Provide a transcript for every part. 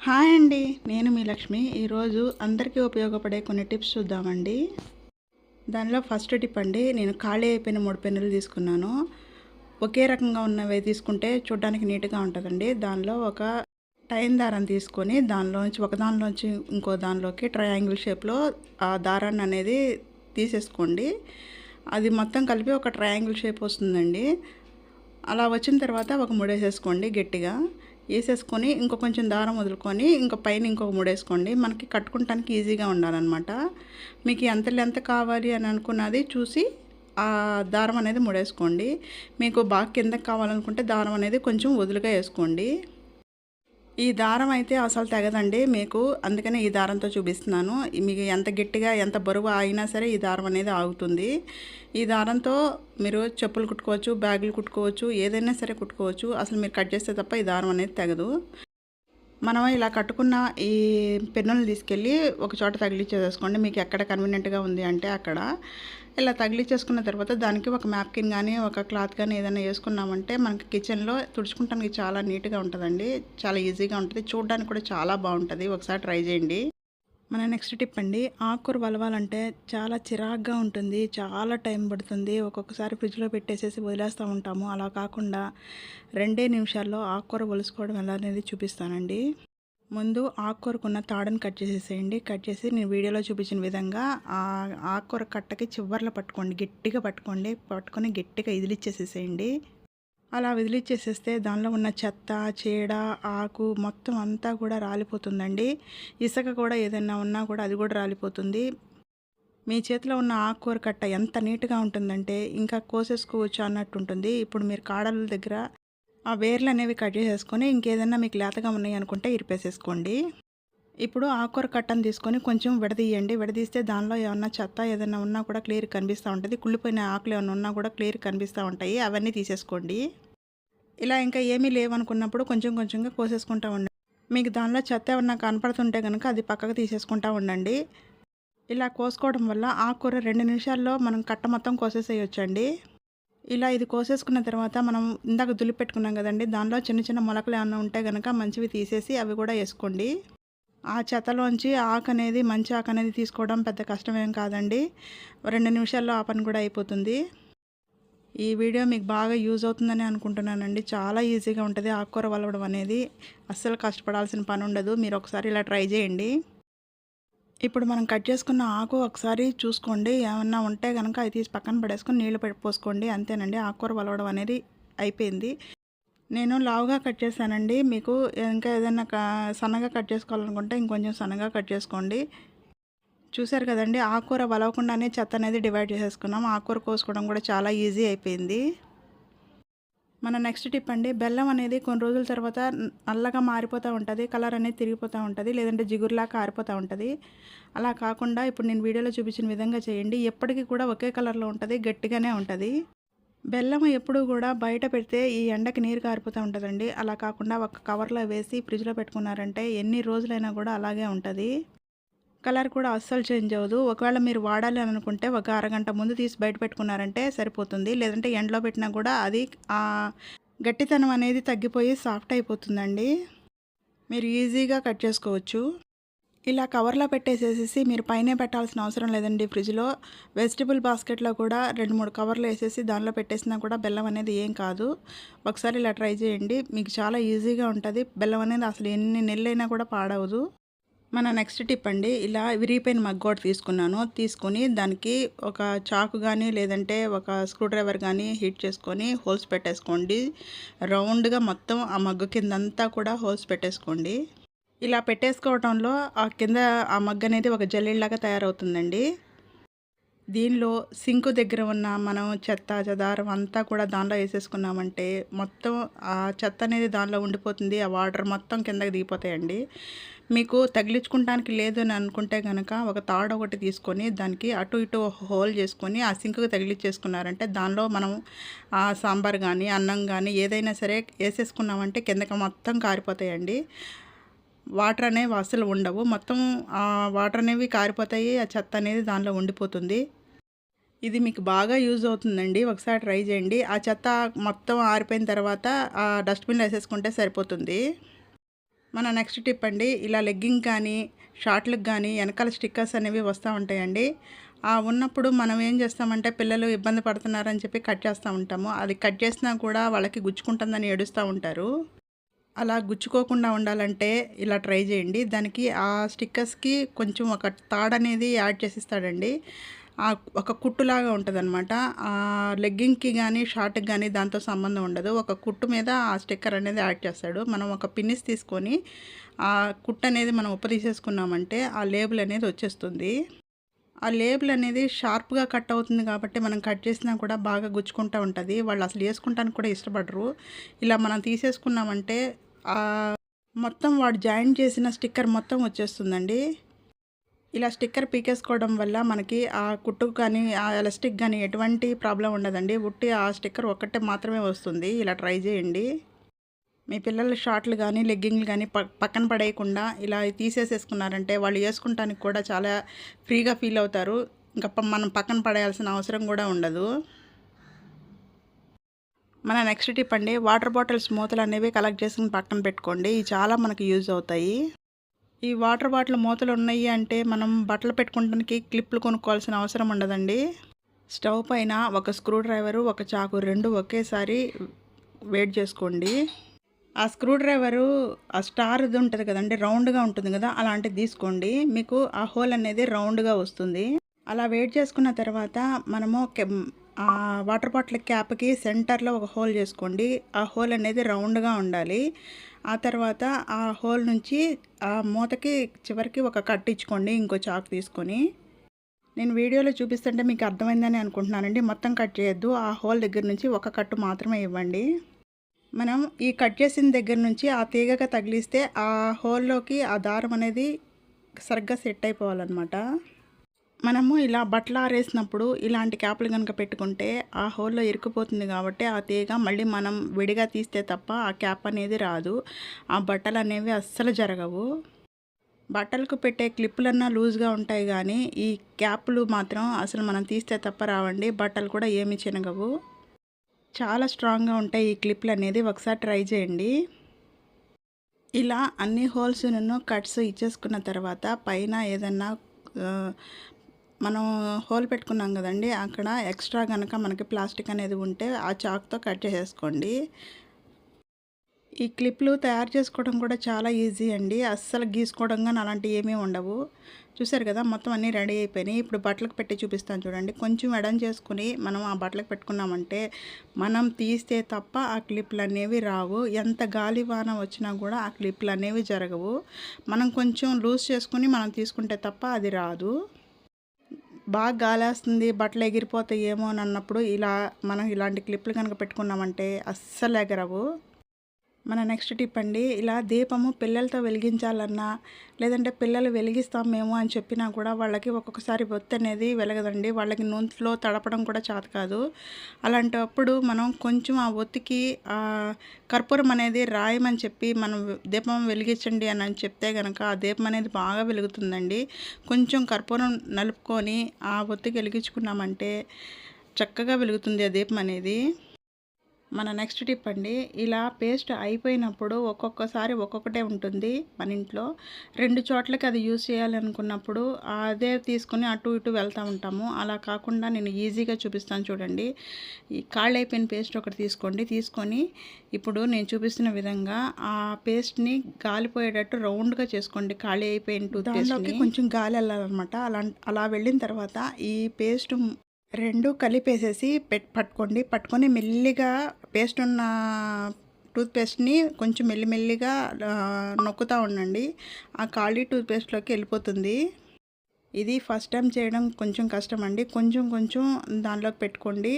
Hi అండి, నేను మీ లక్ష్మి. ఈరోజు అందరికీ ఉపయోగపడే కొన్ని టిప్స్ చూద్దామండి. దానిలో ఫస్ట్ టిప్ అండి, నేను ఖాళీ అయిపోయిన 3 పెన్నులు తీసుకున్నాను. ఒకే రకంగా ఉన్నవి తీసుకుంటే చూడడానికి నీట్గా ఉంటుందండి. దానిలో ఒక టైన్ దారం తీసుకొని ఒక దానిలోంచి ఇంకో దానిలోకి ట్రయాంగిల్ షేప్లో ఆ దారాన్ని అనేది తీసేసుకోండి. అది మొత్తం కలిపి ఒక ట్రయాంగిల్ షేప్ వస్తుందండి. అలా వచ్చిన తర్వాత ఒక ముడేసేసుకోండి గట్టిగా. వేసేసుకొని కొంచెం దారం వదులుకొని పైన ఇంకొక ముడేసుకోండి. మనకి కట్టుకుంటానికి ఈజీగా ఉండాలన్నమాట. మీకు ఎంత లెంత్ కావాలి అని అనుకున్నది చూసి ఆ దారం అనేది ముడేసుకోండి. మీకు బాగా కిందకి కావాలనుకుంటే దారం అనేది కొంచెం వదులుగా వేసుకోండి. ఈ దారం అయితే అసలు తెగదండి మీకు, అందుకనే ఈ దారంతో చూపిస్తున్నాను. మీకు ఎంత గట్టిగా ఎంత బరువు అయినా సరే ఈ దారం అనేది ఆగుతుంది. ఈ దారంతో మీరు చెప్పులు కుట్టుకోవచ్చు, బ్యాగులు కుట్టుకోవచ్చు, ఏదైనా సరే కుట్టుకోవచ్చు. అసలు మీరు కట్ చేస్తే తప్ప ఈ దారం అనేది తెగదు. మనం ఇలా కట్టుకున్న ఈ పెన్నులు తీసుకెళ్ళి ఒక చోట తగిలిచ్చేసుకోండి. మీకు ఎక్కడ కన్వీనియంట్గా ఉంది అంటే అక్కడ ఇలా తగిలిచ్చేసుకున్న తర్వాత దానికి ఒక మ్యాప్కిన్ కానీ ఒక క్లాత్ కానీ ఏదైనా వేసుకున్నామంటే మనకి కిచెన్లో తుడుచుకుంటానికి చాలా నీట్గా ఉంటుందండి. చాలా ఈజీగా ఉంటుంది, చూడడానికి కూడా చాలా బాగుంటుంది. ఒకసారి ట్రై చేయండి. మన నెక్స్ట్ టిప్ అండి, ఆకుకూర వలవాలంటే చాలా చిరాగ్గా ఉంటుంది, చాలా టైం పడుతుంది. ఒక్కొక్కసారి ఫ్రిడ్జ్లో పెట్టేసేసి వదిలేస్తూ ఉంటాము. అలా కాకుండా 2 నిమిషాల్లో ఆకుకూర ఒలుసుకోవడం ఎలా అనేది చూపిస్తానండి. ముందు ఆకుకూరకున్న తాడుని కట్ చేసేసేయండి. కట్ చేసి నేను వీడియోలో చూపించిన విధంగా ఆ ఆకుకూర కట్టకి చివర్లో పట్టుకోండి, గట్టిగా పట్టుకొని గట్టిగా ఇదిలిచ్చేసేసేయండి. అలా వదిలిచ్చేసేస్తే దానిలో ఉన్న చెత్త, చీడ, ఆకు మొత్తం అంతా కూడా రాలిపోతుందండి. ఇసుక కూడా ఏదైనా ఉన్నా కూడా అది కూడా రాలిపోతుంది. మీ చేతిలో ఉన్న ఆకుకూర కట్ట ఎంత నీట్గా ఉంటుందంటే ఇంకా కోసేసుకోవచ్చు అన్నట్టు ఉంటుంది. ఇప్పుడు మీరు కాడల దగ్గర ఆ వేర్లు అనేవి కట్ చేసేసుకొని ఇంకేదైనా మీకు లేతగా ఉన్నాయి అనుకుంటే ఇరిపేసేసుకోండి. ఇప్పుడు ఆకుకూర కట్టను తీసుకొని కొంచెం విడదీయండి. విడదీస్తే దానిలో ఏమన్నా చెత్త ఏదైనా ఉన్నా కూడా క్లియర్ కనిపిస్తూ ఉంటుంది. కుళ్ళిపోయిన ఆకులు ఏమైనా ఉన్నా కూడా క్లియర్ కనిపిస్తూ ఉంటాయి. అవన్నీ తీసేసుకోండి. ఇలా ఇంకా ఏమీ లేవనుకున్నప్పుడు కొంచెం కొంచెంగా కోసేసుకుంటూ ఉండండి. మీకు దానిలో చెత్త ఏమన్నా కనపడుతుంటే కనుక అది పక్కకు తీసేసుకుంటూ ఉండండి. ఇలా కోసుకోవడం వల్ల ఆకుకూర 2 నిమిషాల్లో మనం కట్ట మొత్తం కోసేసేయొచ్చండి. ఇలా ఇది కోసేసుకున్న తర్వాత మనం ఇందాక దులిపెట్టుకున్నాం కదండి, దానిలో చిన్న చిన్న మొలకలు ఏమైనా ఉంటే కనుక మంచివి తీసేసి అవి కూడా వేసుకోండి. ఆ చెత్తలోంచి మంచి ఆకు అనేది తీసుకోవడం పెద్ద కష్టమేం కాదండి. 2 నిమిషాల్లో ఆ పని కూడా అయిపోతుంది. ఈ వీడియో మీకు బాగా యూజ్ అవుతుందని అనుకుంటున్నానండి. చాలా ఈజీగా ఉంటుంది ఆకుకూర వలవడం అనేది. అస్సలు కష్టపడాల్సిన పని ఉండదు. మీరు ఒకసారి ఇలా ట్రై చేయండి. ఇప్పుడు మనం కట్ చేసుకున్న ఆకు ఒకసారి చూసుకోండి. ఏమన్నా ఉంటే కనుక అది తీసి పక్కన పడేసుకొని నీళ్ళు పోసుకోండి. అంతేనండి, ఆకుకూర వలవడం అనేది అయిపోయింది. నేను లావుగా కట్ చేశానండి. మీకు ఇంకా ఏదైనా సన్నగా కట్ చేసుకోవాలనుకుంటే ఇంకొంచెం సన్నగా కట్ చేసుకోండి. చూసారు కదండి, ఆకుకూర వలవకుండానే చెత్త అనేది డివైడ్ చేసేసుకున్నాం. ఆకుకూర కోసుకోవడం కూడా చాలా ఈజీ అయిపోయింది. మన నెక్స్ట్ టిప్ అండి, బెల్లం అనేది కొన్ని రోజుల తర్వాత నల్లగా మారిపోతూ ఉంటుంది, కలర్ అనేది తిరిగిపోతూ ఉంటుంది, లేదంటే జిగురులా కారిపోతూ ఉంటుంది. అలా కాకుండా ఇప్పుడు నేను వీడియోలో చూపించిన విధంగా చేయండి. ఎప్పటికీ కూడా ఒకే కలర్లో ఉంటుంది, గట్టిగానే ఉంటుంది. బెల్లం ఎప్పుడూ కూడా బయట పెడితే ఈ ఎండకి నీరు కారిపోతూ ఉంటుందండి. అలా కాకుండా ఒక కవర్లో వేసి ఫ్రిడ్జ్లో పెట్టుకున్నారంటే ఎన్ని రోజులైనా కూడా అలాగే ఉంటుంది. కలర్ కూడా అస్సలు చేంజ్ అవ్వదు. ఒకవేళ మీరు వాడాలి అని అనుకుంటే ఒక అరగంట ముందు తీసి బయట పెట్టుకున్నారంటే సరిపోతుంది. లేదంటే ఎండలో పెట్టినా కూడా అది గట్టితనం అనేది తగ్గిపోయి సాఫ్ట్ అయిపోతుందండి. మీరు ఈజీగా కట్ చేసుకోవచ్చు. ఇలా కవర్లో పెట్టేసేసి మీరు పైనే పెట్టాల్సిన అవసరం లేదండి. ఫ్రిడ్జ్లో వెజిటబుల్ బాస్కెట్లో కూడా 2-3 కవర్లు వేసేసి దానిలో పెట్టేసినా కూడా బెల్లం అనేది ఏం కాదు. ఒకసారి ఇలా ట్రై చేయండి. మీకు చాలా ఈజీగా ఉంటుంది. బెల్లం అనేది అసలు ఎన్ని నెలలైనా కూడా పాడవదు. మన నెక్స్ట్ టిప్ అండి, ఇలా విరిగిపోయిన మగ్గోట తీసుకొని దానికి ఒక చాకు కానీ లేదంటే ఒక స్క్రూ డ్రైవర్ కానీ హీట్ చేసుకొని హోల్స్ పెట్టేసుకోండి. రౌండ్గా మొత్తం ఆ మగ్గు కిందంతా కూడా హోల్స్ పెట్టేసుకోండి. ఇలా పెట్టేసుకోవడంలో ఆ కింద ఆ మగ్గ అనేది ఒక జల్లెడలాగా తయారవుతుందండి. దీనిలో సింకు దగ్గర ఉన్న మనం చెత్త చెదారం అంతా కూడా దానిలో వేసేసుకున్నామంటే మొత్తం ఆ చెత్త అనేది దానిలో ఉండిపోతుంది. ఆ వాటర్ మొత్తం కిందకి దిగిపోతాయండి. మీకు తగిలించుకోవడానికి లేదు అని అనుకుంటే కనుక ఒక తాడు ఒకటి తీసుకొని దానికి అటు ఇటు హోల్ చేసుకొని ఆ సింకుకి తగిలించేసుకున్నారంటే దానిలో మనం ఆ సాంబార్ కానీ అన్నం కానీ ఏదైనా సరే వేసేసుకున్నామంటే కిందకి మొత్తం కారిపోతాయండి. వాటర్ అనేవి అసలు ఉండవు. మొత్తం వాటర్ అనేవి కారిపోతాయి. ఆ చెత్త అనేది దానిలో ఉండిపోతుంది. ఇది మీకు బాగా యూజ్ అవుతుందండి. ఒకసారి ట్రై చేయండి. ఆ చెత్త మొత్తం ఆరిపోయిన తర్వాత ఆ డస్ట్బిన్లో వేసేసుకుంటే సరిపోతుంది. మన నెక్స్ట్ టిప్ అండి, ఇలా లెగ్గింగ్ కానీ షార్ట్లకు కానీ వెనకాల స్టిక్కర్స్ అనేవి వస్తూ ఉంటాయండి. ఉన్నప్పుడు మనం ఏం చేస్తామంటే పిల్లలు ఇబ్బంది పడుతున్నారని చెప్పి కట్ చేస్తూ ఉంటాము. అది కట్ చేసినా కూడా వాళ్ళకి గుచ్చుకుంటుందని ఏడుస్తూ ఉంటారు. అలా గుచ్చుకోకుండా ఉండాలంటే ఇలా ట్రై చేయండి. దానికి ఆ స్టిక్కర్స్కి కొంచెం ఒక తాడనేది యాడ్ చేసిస్తాడండి. ఒక కుట్టులాగా ఉంటుందన్నమాట. లెగ్గింగ్కి కానీ షార్ట్కి కానీ దాంతో సంబంధం ఉండదు. ఒక కుట్టు మీద ఆ స్టిక్కర్ అనేది యాడ్ చేస్తాడు. మనం ఒక పిన్నిస్ తీసుకొని ఆ కుట్టు అనేది మనం తీసేసుకున్నామంటే ఆ లేబుల్ అనేది వచ్చేస్తుంది. ఆ లేబుల్ అనేది షార్ప్గా కట్ అవుతుంది కాబట్టి మనం కట్ చేసినా కూడా బాగా గుచ్చుకుంటూ ఉంటుంది. వాళ్ళు అసలు వేసుకుంటానికి కూడా ఇష్టపడరు. ఇలా మనం తీసేసుకున్నామంటే మొత్తం వాడు జాయిన్ చేసిన స్టిక్కర్ మొత్తం వచ్చేస్తుందండి. ఇలా స్టిక్కర్ పీకేసుకోవడం వల్ల మనకి ఆ కుట్టుకు కానీ ఆ ఎలాస్టిక్ కానీ ఎటువంటి ప్రాబ్లం ఉండదండి. ఉట్టి ఆ స్టిక్కర్ ఒక్కటే మాత్రమే వస్తుంది. ఇలా ట్రై చేయండి. మీ పిల్లల షార్ట్లు కానీ లెగ్గింగ్లు కానీ పక్కన పడేయకుండా ఇలా తీసేసేసుకున్నారంటే వాళ్ళు వేసుకుంటానికి కూడా చాలా ఫ్రీగా ఫీల్ అవుతారు. ఇంకా మనం పక్కన పడేయాల్సిన అవసరం కూడా ఉండదు. మన నెక్స్ట్ టిప్ అండి, వాటర్ బాటిల్స్ మూతలు అనేవి కలెక్ట్ చేసుకుని పక్కన పెట్టుకోండి. ఇవి చాలా మనకి యూజ్ అవుతాయి. ఈ వాటర్ బాటిల్ మూతలు ఉన్నాయి అంటే మనం బట్టలు పెట్టుకోవడానికి క్లిప్లు కొనుక్కోవాల్సిన అవసరం ఉండదండి. స్టవ్ పైన ఒక స్క్రూ డ్రైవరు, ఒక చాకు రెండు ఒకేసారి వేడి చేసుకోండి. ఆ స్క్రూ డ్రైవరు ఆ స్టార్ది ఉంటుంది కదండి, రౌండ్గా ఉంటుంది కదా, అలాంటిది తీసుకోండి. మీకు ఆ హోల్ అనేది రౌండ్గా వస్తుంది. అలా వేడి చేసుకున్న తర్వాత మనము ఆ వాటర్ బాటిల్ క్యాప్కి సెంటర్లో ఒక హోల్ చేసుకోండి. ఆ హోల్ అనేది రౌండ్గా ఉండాలి. ఆ తర్వాత ఆ హోల్ నుంచి ఆ మూతకి చివరికి ఒక కట్ ఇచ్చుకోండి ఇంకో చాకు తీసుకొని. నేను వీడియోలో చూపిస్తుంటే మీకు అర్థమైందని అనుకుంటున్నానండి. మొత్తం కట్ చేయొద్దు. ఆ హోల్ దగ్గర నుంచి ఒక కట్టు మాత్రమే ఇవ్వండి. మనం ఈ కట్ చేసిన దగ్గర నుంచి ఆ తీగగా తగిలిస్తే ఆ హోల్లోకి ఆ దారం అనేది సరిగ్గా సెట్ అయిపోవాలన్నమాట. మనము ఇలా బట్టలు ఆరేసినప్పుడు ఇలాంటి క్యాప్లు కనుక పెట్టుకుంటే ఆ హోల్లో ఇరుక్కుపోతుంది కాబట్టి ఆ తీగ మళ్ళీ మనం విడిగా తీస్తే తప్ప ఆ క్యాప్ అనేది రాదు. ఆ బట్టలు అనేవి అస్సలు జరగవు. బట్టలకు పెట్టే క్లిప్పులన్నా లూజ్గా ఉంటాయి కానీ ఈ క్యాప్లు మాత్రం అసలు మనం తీస్తే తప్ప రావండి. బట్టలు కూడా ఏమి చినగవు. చాలా స్ట్రాంగ్గా ఉంటాయి ఈ క్లిప్లు అనేది. ఒకసారి ట్రై చేయండి. ఇలా అన్ని హోల్స్ను కట్స్ ఇచ్చేసుకున్న తర్వాత పైన ఏదన్నా మనం హోల్ పెట్టుకున్నాం కదండి, అక్కడ ఎక్స్ట్రా కనుక మనకి ప్లాస్టిక్ అనేది ఉంటే ఆ చాక్తో కట్ చేసేసుకోండి. ఈ క్లిప్లు తయారు చేసుకోవడం కూడా చాలా ఈజీ అండి. అస్సలు గీసుకోవడం కానీ అలాంటివి ఏమీ ఉండవు. చూసారు కదా, మొత్తం అన్నీ రెడీ అయిపోయినాయి. ఇప్పుడు బట్టలకు పెట్టి చూపిస్తాను చూడండి. కొంచెం ఎడం చేసుకుని మనం ఆ బట్టలకు పెట్టుకున్నామంటే మనం తీస్తే తప్ప ఆ క్లిప్లు అనేవి రావు. ఎంత గాలి వాన వచ్చినా కూడా ఆ క్లిప్లు అనేవి జరగవు. మనం కొంచెం లూజ్ చేసుకుని మనం తీసుకుంటే తప్ప అది రాదు. బాగా గాలేస్తుంది బట్టలు ఎగిరిపోతాయేమో అని అన్నప్పుడు మనం ఇలాంటి క్లిప్లు కనుక పెట్టుకున్నామంటే అస్సలు ఎగరవు. మన నెక్స్ట్ టిప్ అండి, ఇలా దీపము పిల్లలతో వెలిగించాలన్నా లేదంటే పిల్లలు వెలిగిస్తాం మేము అని చెప్పినా కూడా వాళ్ళకి ఒక్కొక్కసారి ఒత్తి అనేది వెలగదండి. వాళ్ళకి నూనెలో తడపడం కూడా చేత కాదు. అలాంటప్పుడు మనం కొంచెం ఆ ఒత్తికి కర్పూరం అనేది రాయమని చెప్పి మనం దీపం వెలిగించండి అని చెప్తే కనుక ఆ దీపం అనేది బాగా వెలుగుతుందండి. కొంచెం కర్పూరం నలుపుకొని ఆ ఒత్తికి వెలిగించుకున్నామంటే చక్కగా వెలుగుతుంది ఆ దీపం అనేది. మన నెక్స్ట్ టిప్ అండి, ఇలా పేస్ట్ అయిపోయినప్పుడు ఒక్కొక్కసారి ఒక్కొక్కటే ఉంటుంది మన ఇంట్లో. 2 చోట్లకి అది యూజ్ చేయాలనుకున్నప్పుడు అదే తీసుకొని అటు ఇటు వెళ్తూ ఉంటాము. అలా కాకుండా నేను ఈజీగా చూపిస్తాను చూడండి. ఈ కాళ్ళు అయిపోయిన పేస్ట్ ఒకటి తీసుకోండి. తీసుకొని ఇప్పుడు నేను చూపిస్తున్న విధంగా ఆ పేస్ట్ని గాలిపోయేటట్టు రౌండ్గా చేసుకోండి. ఖాళీ అయిపోయిన టూత్ పేస్ట్కి కొంచెం గాలి వెళ్ళాలన్నమాట. అలా వెళ్ళిన తర్వాత ఈ పేస్ట్ రెండు కలిపేసేసి పట్టుకొని మెల్లిగా పేస్ట్ ఉన్న టూత్పేస్ట్ని కొంచెం మెల్లిమెల్లిగా నొక్కుతూ ఉండండి. ఆ ఖాళీ టూత్పేస్ట్లోకి వెళ్ళిపోతుంది. ఇది ఫస్ట్ టైం చేయడం కొంచెం కష్టం అండి. కొంచెం దానిలోకి పెట్టుకోండి.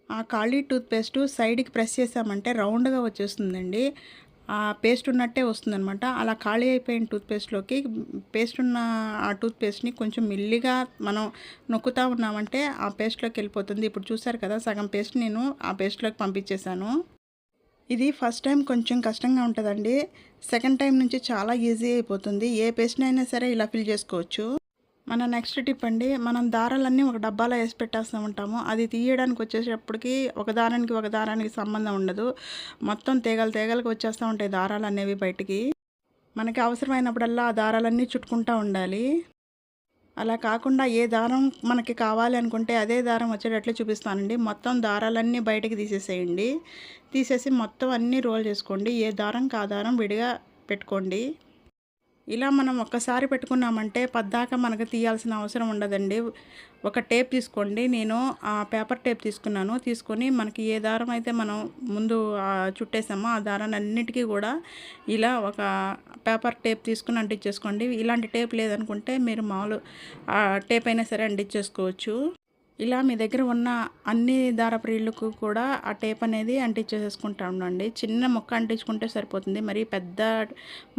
ఆ ఖాళీ టూత్పేస్ట్ సైడ్కి ప్రెస్ చేసామంటే రౌండ్గా వచ్చేస్తుందండి. ఆ పేస్ట్ ఉన్నట్టే వస్తుందన్నమాట. అలా ఖాళీ అయిపోయిన టూత్పేస్ట్లోకి పేస్ట్ ఉన్న ఆ టూత్పేస్ట్ని కొంచెం మెల్లిగా మనం నొక్కుతూ ఉన్నామంటే ఆ పేస్ట్లోకి వెళ్ళిపోతుంది. ఇప్పుడు చూసారు కదా, సగం పేస్ట్ నేను ఆ పేస్ట్లోకి పంపించేశాను. ఇది ఫస్ట్ టైం కొంచెం కష్టంగా ఉంటుందండి. సెకండ్ టైం నుంచి చాలా ఈజీ అయిపోతుంది. ఏ పేస్ట్ని అయినా సరే ఇలా ఫిల్ చేసుకోవచ్చు. మన నెక్స్ట్ టిప్ అండి, మనం దారాలన్నీ ఒక డబ్బాలో వేసి పెట్టేస్తూ ఉంటాము. అది తీయడానికి వచ్చేటప్పటికి ఒక దారానికి సంబంధం ఉండదు. మొత్తం తీగలుగా వచ్చేస్తూ ఉంటాయి దారాలు అనేవి బయటికి. మనకి అవసరమైనప్పుడల్లా ఆ దారాలన్నీ చుట్టుకుంటూ ఉండాలి. అలా కాకుండా ఏ దారం మనకి కావాలి అనుకుంటే అదే దారం వచ్చేటట్లు చూపిస్తానండి. మొత్తం దారాలన్నీ బయటికి తీసేసేయండి. తీసేసి మొత్తం అన్నీ రోల్ చేసుకోండి. ఏ దారంకి ఆ దారం విడిగా పెట్టుకోండి. ఇలా మనం ఒక్కసారి పెట్టుకున్నామంటే పద్దాక మనకు తీయాల్సిన అవసరం ఉండదండి. ఒక టేప్ తీసుకోండి. నేను పేపర్ టేప్ తీసుకున్నాను. తీసుకొని మనకి ఏ దారం అయితే మనం ముందు చుట్టేసామో ఆ దారాలన్నిటికీ కూడా ఇలా ఒక పేపర్ టేప్ తీసుకుని అంటించేసుకోండి. ఇలాంటి టేప్ లేదనుకుంటే మీరు మామూలు టేప్ అయినా సరే అంటించేసుకోవచ్చు. ఇలా మీ దగ్గర ఉన్న అన్ని దారపు రీళ్ళకు కూడా ఆ టేప్ అనేది అంటించేసేసుకుంటా ఉండండి. చిన్న ముక్క అంటించుకుంటే సరిపోతుంది. మరి పెద్ద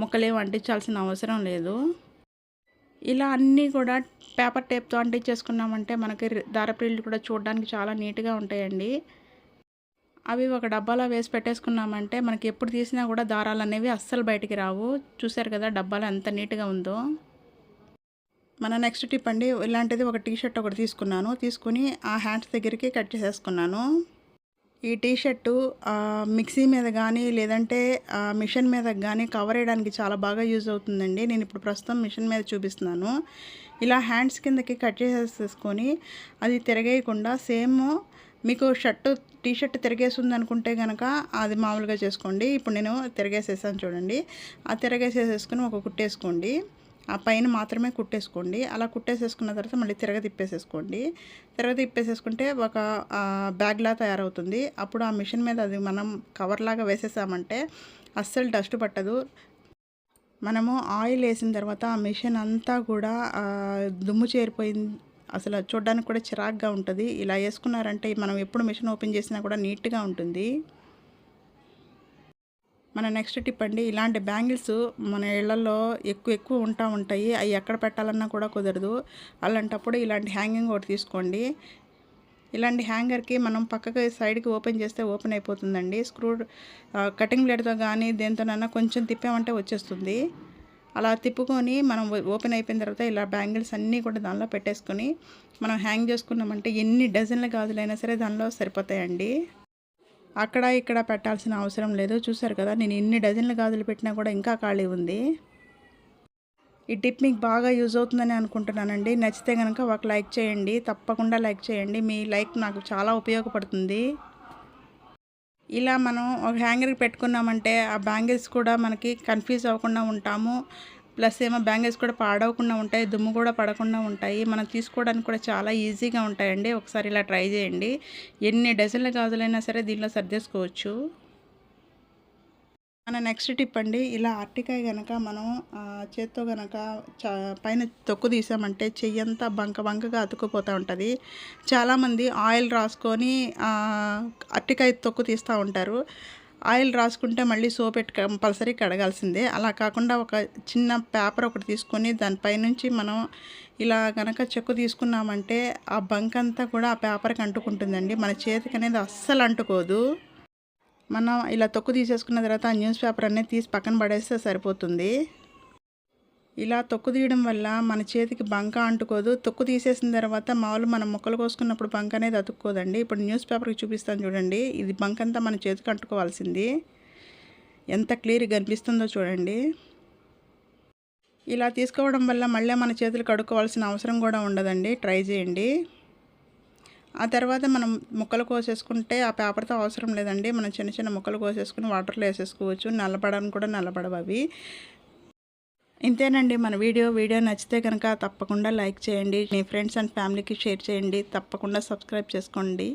ముక్కలేం అంటించాల్సిన అవసరం లేదు. ఇలా అన్నీ కూడా పేపర్ టేప్తో అంటించేసుకున్నామంటే మనకి దారపు రీళ్ళు కూడా చూడడానికి చాలా నీట్గా ఉంటాయండి. అవి ఒక డబ్బాలో వేసి పెట్టేసుకున్నామంటే మనకి ఎప్పుడు తీసినా కూడా దారాలు అనేవి అస్సలు బయటికి రావు. చూసారు కదా డబ్బాలో ఎంత నీట్గా ఉందో. మన నెక్స్ట్ టిప్ అండి, ఇలాంటిది ఒక టీషర్ట్ ఒకటి తీసుకున్నాను. తీసుకుని ఆ హ్యాండ్స్ దగ్గరికి కట్ చేసేసుకున్నాను. ఈ టీషర్టు మిక్సీ మీద కానీ లేదంటే మిషన్ మీద కానీ కవర్ వేయడానికి చాలా బాగా యూజ్ అవుతుందండి. నేను ఇప్పుడు ప్రస్తుతం మిషన్ మీద చూపిస్తున్నాను. ఇలా హ్యాండ్స్ కిందకి కట్ చేసేసుకొని అది తిరగేయకుండా సేమ్ మీకు టీషర్ట్ తిరిగేస్తుంది అనుకుంటే కనుక అది మామూలుగా చేసుకోండి. ఇప్పుడు నేను తిరగేసేసాను చూడండి. ఆ తిరగేసేసుకొని ఒక కుట్టేసుకోండి. ఆ పైన మాత్రమే కుట్టేసుకోండి. అలా కుట్టేసేసుకున్న తర్వాత మళ్ళీ తిప్పేసేసుకుంటే ఒక బ్యాగ్లా తయారవుతుంది. అప్పుడు ఆ మిషన్ మీద అది మనం కవర్లాగా వేసేసామంటే అస్సలు డస్ట్ పట్టదు. మనము ఆయిల్ వేసిన తర్వాత ఆ మిషన్ అంతా కూడా దుమ్ము చేరిపోయింది. అసలు చూడడానికి కూడా చిరాగ్గా ఉంటుంది. ఇలా వేసుకున్నారంటే మనం ఎప్పుడు మిషన్ ఓపెన్ చేసినా కూడా నీట్గా ఉంటుంది. మన నెక్స్ట్ టిప్ అండి, ఇలాంటి బ్యాంగిల్స్ మన ఇళ్లలో ఎక్కువ ఉంటాయి. అవి ఎక్కడ పెట్టాలన్నా కూడా కుదరదు. అలాంటప్పుడు ఇలాంటి హ్యాంగింగ్ ఒకటి తీసుకోండి. ఇలాంటి హ్యాంగర్కి మనం పక్కకి సైడ్కి ఓపెన్ చేస్తే ఓపెన్ అయిపోతుందండి. కటింగ్ బ్లేడ్తో కానీ దేంతోనైనా కొంచెం తిప్పామంటే వచ్చేస్తుంది. అలా తిప్పుకొని మనం ఓపెన్ అయిపోయిన తర్వాత ఇలా బ్యాంగిల్స్ అన్నీ కూడా దానిలో పెట్టేసుకొని మనం హ్యాంగ్ చేసుకున్నామంటే ఎన్ని డజన్ల గాజులైనా సరే దానిలో సరిపోతాయండి. అక్కడ ఇక్కడ పెట్టాల్సిన అవసరం లేదు. చూసారు కదా, నేను ఎన్ని డజన్ల గాజులు పెట్టినా కూడా ఇంకా ఖాళీ ఉంది. ఈ టిప్ మీకు బాగా యూజ్ అవుతుందని అనుకుంటున్నానండి. నచ్చితే కనుక ఒక లైక్ చేయండి. తప్పకుండా లైక్ చేయండి. మీ లైక్ నాకు చాలా ఉపయోగపడుతుంది. ఇలా మనం ఒక హ్యాంగర్కి పెట్టుకున్నామంటే ఆ బ్యాంగిల్స్ కూడా మనకి కన్ఫ్యూజ్ అవ్వకుండా ఉంటాము. ప్లస్ ఏమో బ్యాంగిల్స్ కూడా పాడవకుండా ఉంటాయి, దుమ్ము కూడా పడకుండా ఉంటాయి. మనం తీసుకోవడానికి కూడా చాలా ఈజీగా ఉంటాయండి. ఒకసారి ఇలా ట్రై చేయండి. ఎన్ని డజన్ల గాజులైనా సరే దీనిలో సర్దేసుకోవచ్చు. మన నెక్స్ట్ టిప్ అండి, ఇలా అరటికాయ కనుక మనం చేత్తో కనుక పైన తొక్కు తీసామంటే చెయ్యంతా బంకగా అతుక్కుపోతూ ఉంటుంది. చాలామంది ఆయిల్ రాసుకొని అరటికాయ తొక్కు తీస్తూ ఉంటారు. ఆయిల్ రాసుకుంటే మళ్ళీ సోప్ పెట్టి కంపల్సరీ కడగాల్సిందే. అలా కాకుండా ఒక చిన్న పేపర్ ఒకటి తీసుకొని దానిపైనుంచి మనం ఇలా కనుక చెక్కు తీసుకున్నామంటే ఆ బంక్ అంతా కూడా ఆ పేపర్కి అంటుకుంటుందండి. మన చేతికి అనేది అస్సలు అంటుకోదు. మనం ఇలా తొక్కు తీసేసుకున్న తర్వాత ఆ న్యూస్ పేపర్ అనేది తీసి పక్కన పడేస్తే సరిపోతుంది. ఇలా తొక్కు తీయడం వల్ల మన చేతికి బంక అంటుకోదు. తొక్కు తీసేసిన తర్వాత మామూలు మనం ముక్కలు కోసుకున్నప్పుడు బంక అనేది అతుక్కోదండి. ఇప్పుడు న్యూస్ పేపర్కి చూపిస్తాను చూడండి. ఇది బంక్ అంతా మన చేతికి అంటుకోవాల్సింది. ఎంత క్లియర్గా కనిపిస్తుందో చూడండి. ఇలా తీసుకోవడం వల్ల మళ్ళీ మన చేతులు కడుక్కోవాల్సిన అవసరం కూడా ఉండదండి. ట్రై చేయండి. ఆ తర్వాత మనం ముక్కలు కోసేసుకుంటే ఆ పేపర్తో అవసరం లేదండి. మనం చిన్న ముక్కలు కోసేసుకుని వాటర్లో వేసేసుకోవచ్చు. నల్లబడని కూడా నల్లబడవు అవి. ఇంతేనండి మన వీడియో నచ్చితే కనుక తప్పకుండా లైక్ చేయండి. మీ ఫ్రెండ్స్ అండ్ ఫ్యామిలీకి షేర్ చేయండి. తప్పకుండా సబ్స్క్రైబ్ చేసుకోండి.